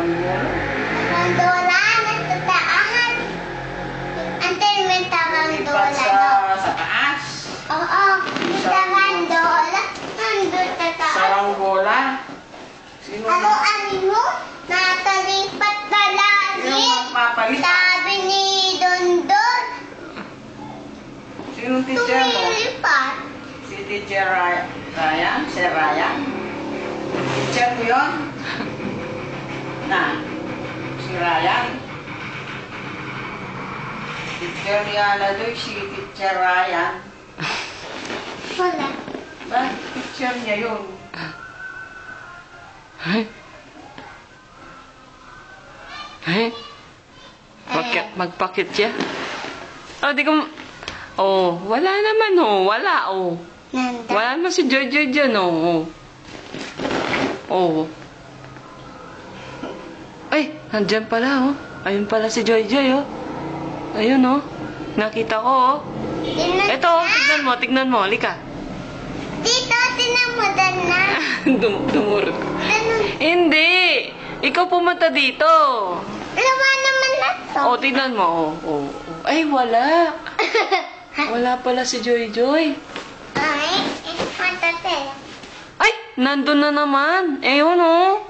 Tarandola, nasa taas. Antay may tarandola, no? Sa taas. Oo, tarandola. Nandun sa taas. Saranggola. Sino? Ano mo? Nakalipat na langit. Sino magpapalitan? Sabi ni Dondon. Sinong teacher mo? Tumilipat. Si teacher Ryan? Si Ryan? Teacher mo yun? Na? Si Ryan? Teacher ni Aladoy, si teacher Ryan. Wala. Ba? Teacher niya yun. Ay? Ay? Magpakit siya? Oh, di ko... Oh, wala naman, oh. Wala, oh. Nanda. Wala naman si Joy dyan, oh. Oh. Ay, nandyan pala, oh. Ayun pala si Joy, oh. Ayun, oh. Nakita ko, oh. Eto, tignan mo. Halika. Dito, tinamudan na. Dumurot ko. Ganun. Hindi! Ikaw pumunta dito. Lawa naman na to. Oh, tignan mo, oh. Ay, wala. Wala pala si Joy. Ay, matate. Ay, nandun na naman. Ayun, oh.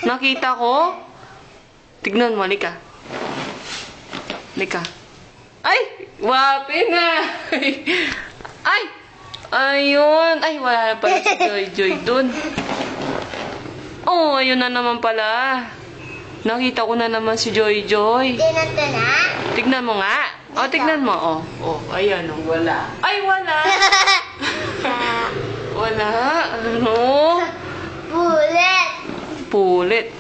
Nakita ko. Tignan mo, halika. Halika. Ay, wapi na. Ay, ayun. Ay, wala na pala si Joy dun. Oh, ayun na naman pala. Nakita ko na naman si Joy. Dito na. Tignan mo nga. Oh, tignan mo. Oh, ayan, oh. Wala. Ay, wala. Wala. Ano? Bullet. Pulit.